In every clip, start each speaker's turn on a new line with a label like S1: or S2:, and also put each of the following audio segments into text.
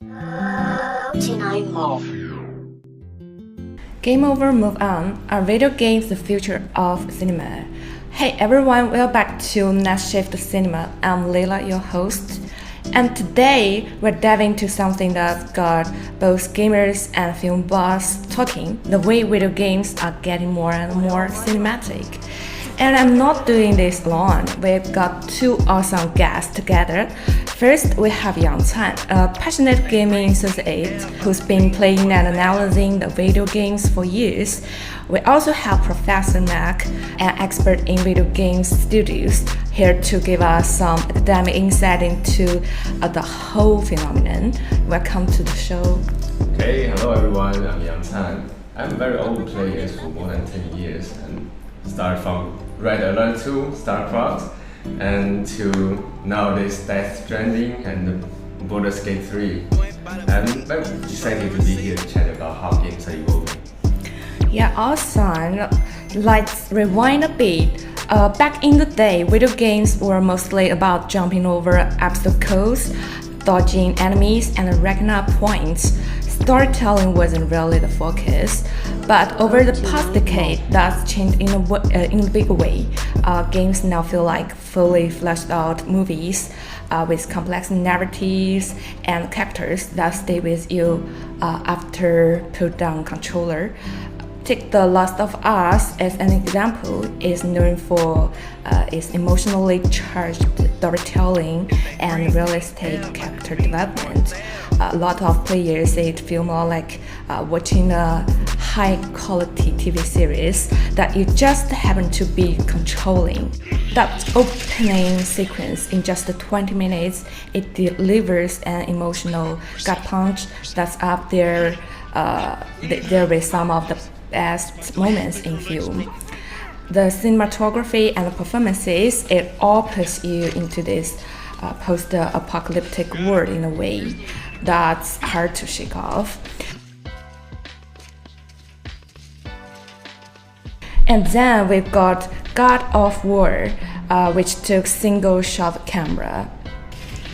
S1: Game Over, Move On. Are video games the future of cinema? Hey everyone, welcome back to Next Shift Cinema. I'm Leila, your host. And today we're diving into something that's got both gamers and film buffs talking, the way video games are getting more and more cinematic. And I'm not doing this alone. We've got two awesome guests together. First, we have Yang Can, a passionate gaming enthusiast who's been playing and analyzing the video games for years. We also have Professor Mac, an expert in video games studios, here to give us some academic insight into the whole phenomenon. Welcome to the show.
S2: Hey, hello everyone, I'm Yang Can. I'm a very old player for more than 10 years and started from Red Alert 2, StarCraft, and to nowadays Death Stranding and Baldur's Gate 3. I'm very excited to be here to chat about how games are evolving.
S1: Yeah, awesome. Let's rewind a bit. Back in the day, video games were mostly about jumping over obstacles, dodging enemies, and racking up points. Storytelling wasn't really the focus, but over the past decade, that's changed in a big way. Games now feel like fully fleshed out movies with complex narratives and characters that stay with you after put down controller. Take The Last of Us as an example. It's known for its emotionally charged storytelling and realistic character development. A lot of players say it feels more like watching a high-quality TV series that you just happen to be controlling. That opening sequence in just 20 minutes, it delivers an emotional gut punch that's up there with some of the best moments in film. The cinematography and the performances, it all puts you into this post-apocalyptic world in a way that's hard to shake off. And then we've got God of War, which took single-shot camera.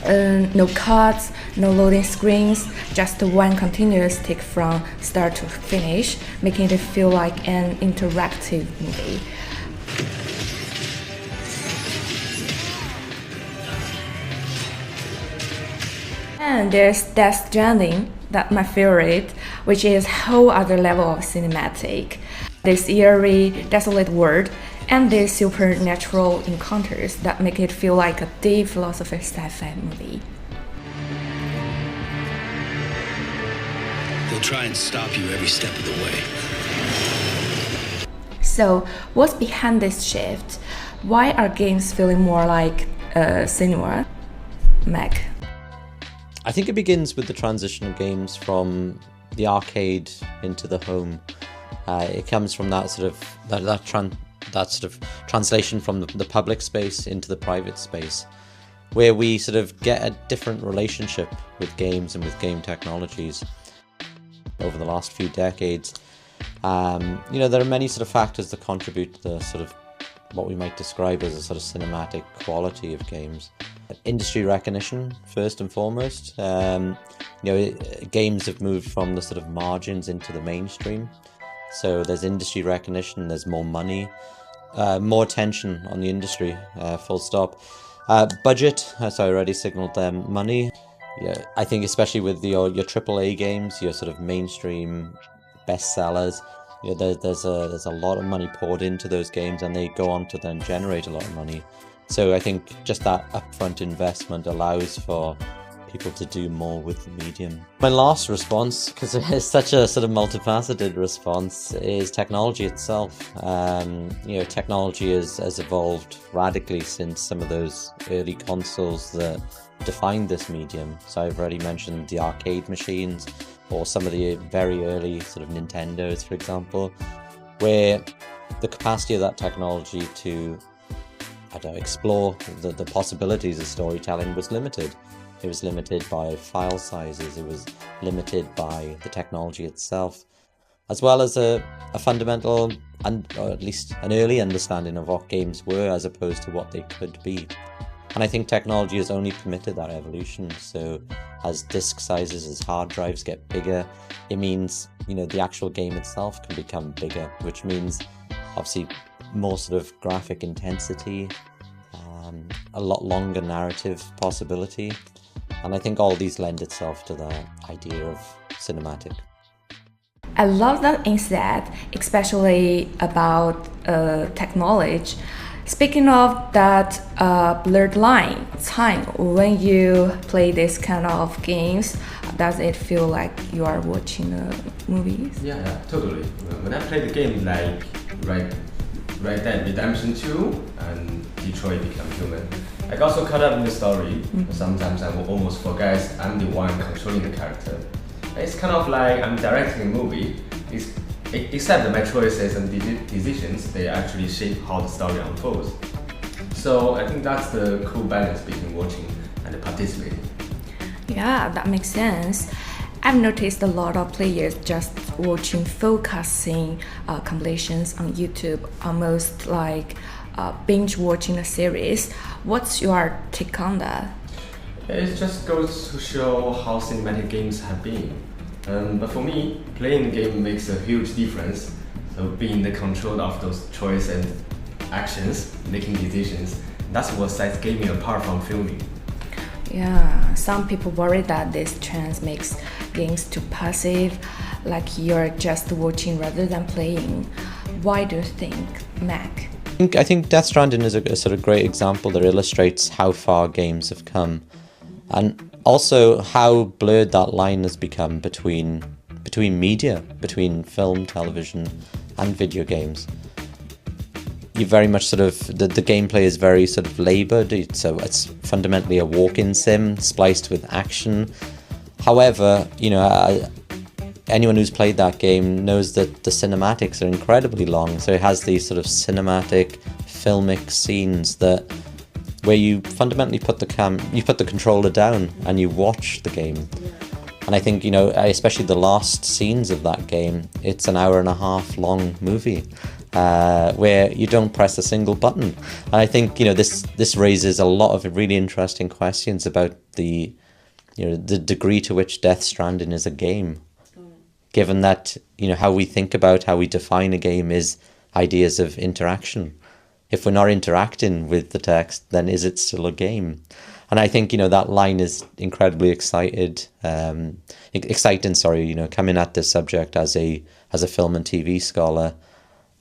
S1: No cuts, no loading screens, just one continuous take from start to finish, making it feel like an interactive movie. And there's Death Stranding, that's my favorite, which is a whole other level of cinematic. This eerie, desolate world, and these supernatural encounters that make it feel like a deep philosophical sci-fi movie.
S3: They'll try and stop you every step of the way.
S1: So, what's behind this shift? Why are games feeling more like cinema? Mac.
S4: I think it begins with the transition of games from the arcade into the home. It comes from that sort of translation from the public space into the private space, where we sort of get a different relationship with games and with game technologies over the last few decades. There are many sort of factors that contribute to the sort of what we might describe as a sort of cinematic quality of games. Industry recognition, first and foremost. Games have moved from the sort of margins into the mainstream. So there's industry recognition, there's more money, more attention on the industry, full stop. Budget, as I already signaled them, money. Yeah, I think especially with your AAA games, your sort of mainstream bestsellers, there's a lot of money poured into those games and they go on to then generate a lot of money. So I think just that upfront investment allows for people to do more with the medium. My last response, because it is such a sort of multifaceted response, is technology itself. Technology has evolved radically since some of those early consoles that defined this medium. So I've already mentioned the arcade machines, or some of the very early sort of Nintendos, for example, where the capacity of that technology to explore the possibilities of storytelling was limited. It was limited by file sizes, it was limited by the technology itself, as well as a fundamental, or at least an early understanding of what games were as opposed to what they could be. And I think technology has only permitted that evolution. So as disk sizes, as hard drives get bigger, it means, the actual game itself can become bigger, which means obviously more sort of graphic intensity, a lot longer narrative possibility. And I think all these lend itself to the idea of cinematic.
S1: I love that insight, especially about technology. Speaking of that blurred line, time, when you play this kind of games, does it feel like you are watching movies?
S2: Yeah, totally. When I play the game like Red Dead Redemption 2 and Detroit Become Human, I got so caught up in the story, sometimes I will almost forget I'm the one controlling the character. It's kind of like I'm directing a movie, except that my choices and decisions, they actually shape how the story unfolds. So I think that's the cool balance between watching and participating.
S1: Yeah, that makes sense. I've noticed a lot of players just watching full cutscene compilations on YouTube, almost like binge watching a series. What's your take on that?
S2: It just goes to show how cinematic games have been. But for me, playing the game makes a huge difference. So being the control of those choices and actions, making decisions, that's what sets gaming apart from filming.
S1: Yeah, some people worry that this trend makes games too passive, like you're just watching rather than playing. Why do you think, Mac?
S4: I think Death Stranding is a sort of great example that illustrates how far games have come, and also how blurred that line has become between media, between film, television, and video games. You very much sort of the gameplay is very sort of laboured, so it's fundamentally a walk-in sim spliced with action. However, anyone who's played that game knows that the cinematics are incredibly long, so it has these sort of cinematic, filmic scenes where you fundamentally put the controller down and you watch the game. And I think, especially the last scenes of that game, it's an hour and a half long movie where you don't press a single button. And I think, this raises a lot of really interesting questions about the degree to which Death Stranding is a game. Given that, how we think about, how we define a game is ideas of interaction. If we're not interacting with the text, then is it still a game? And I think, that line is incredibly exciting, coming at this subject as a film and TV scholar.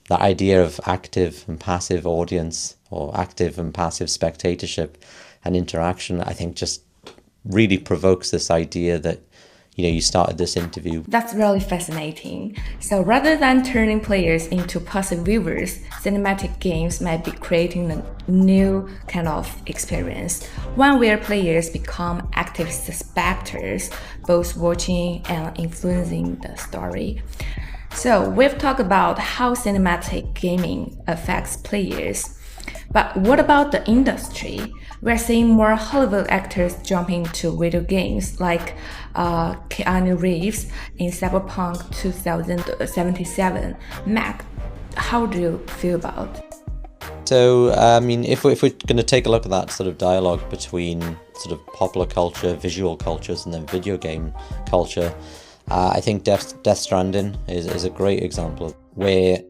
S4: The idea of active and passive audience, or active and passive spectatorship and interaction, I think just really provokes this idea that you started this interview.
S1: That's really fascinating. So rather than turning players into passive viewers, cinematic games might be creating a new kind of experience, one where players become active spectators, both watching and influencing the story. So we've talked about how cinematic gaming affects players. But what about the industry? We're seeing more Hollywood actors jumping to video games, like Keanu Reeves in Cyberpunk 2077. Mac, how do you feel about it?
S4: So, if we're going to take a look at that sort of dialogue between sort of popular culture, visual cultures, and then video game culture, I think Death Stranding is a great example where,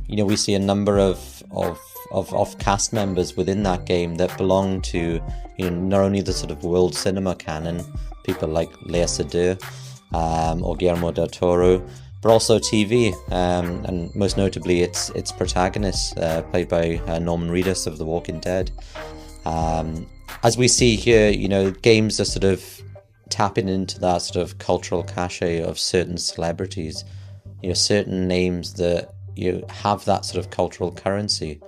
S4: we see a number of cast members within that game that belong to, not only the sort of world cinema canon, people like Léa Seydoux or Guillermo del Toro, but also TV, and most notably its protagonist, played by Norman Reedus of The Walking Dead. As we see here, games are sort of tapping into that sort of cultural cachet of certain celebrities, certain names that have that sort of cultural currency,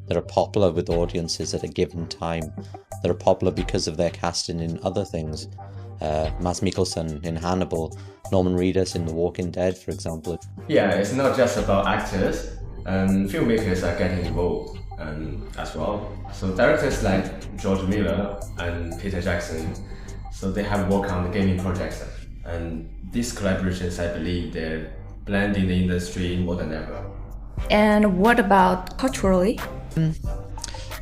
S4: that are popular with audiences at a given time, that are popular because of their casting in other things. Mads Mikkelsen in Hannibal, Norman Reedus in The Walking Dead, for example.
S2: Yeah, it's not just about actors, filmmakers are getting involved as well. So directors like George Miller and Peter Jackson, so they have worked on the gaming projects, and these collaborations, I believe, they're blending the industry more than ever.
S1: And what about culturally?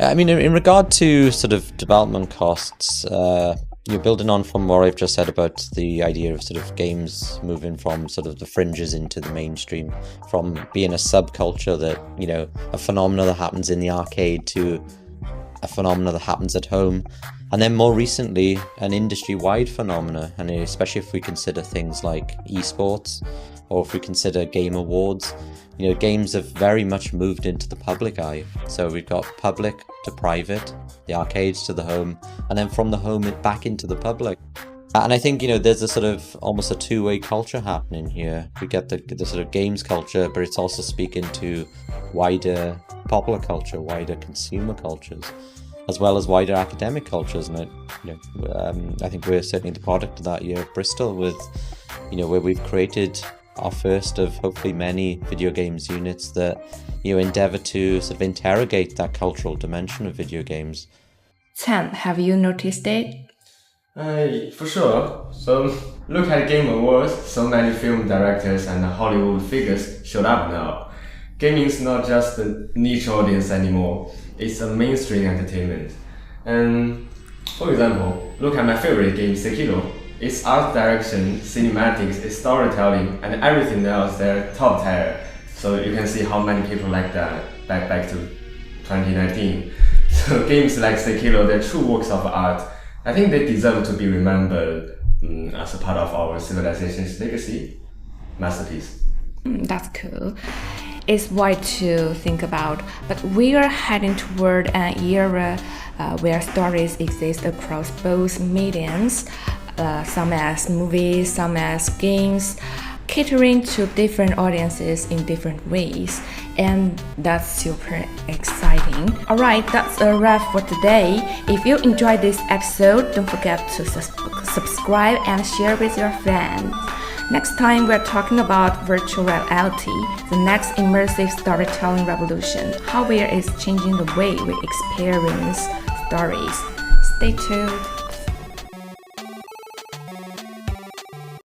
S4: I mean, in regard to sort of development costs, you're building on from what I've just said about the idea of sort of games moving from sort of the fringes into the mainstream, from being a subculture that, you know, a phenomena that happens in the arcade to a phenomena that happens at home. And then more recently, an industry-wide phenomena, and especially if we consider things like esports, or if we consider game awards, you know, games have very much moved into the public eye. So we've got public to private, the arcades to the home, and then from the home back into the public. And I think, you know, there's a sort of almost a two-way culture happening here. We get the sort of games culture, but it's also speaking to wider popular culture, wider consumer cultures, as well as wider academic cultures. And I think we're certainly the product of that year at Bristol, with, you know, where we've created our first of hopefully many video games units that, you know, endeavor to sort of interrogate that cultural dimension of video games.
S1: Tan, have you noticed it?
S2: For sure. So look at Game Awards, so many film directors and Hollywood figures showed up now. Gaming is not just a niche audience anymore, it's a mainstream entertainment. And for example, look at my favorite game, Sekiro. Its art direction, cinematics, its storytelling, and everything else, they're top tier. So you can see how many people like that back to 2019. So games like Sekiro, they're true works of art. I think they deserve to be remembered as a part of our civilization's legacy. Masterpiece.
S1: That's cool. It's wild to think about, but we are heading toward an era where stories exist across both mediums, some as movies, some as games, catering to different audiences in different ways, and that's super exciting. Alright, that's a wrap for today. If you enjoyed this episode, don't forget to subscribe and share with your friends. Next time we're talking about virtual reality, the next immersive storytelling revolution, how VR is changing the way we experience stories. Stay tuned.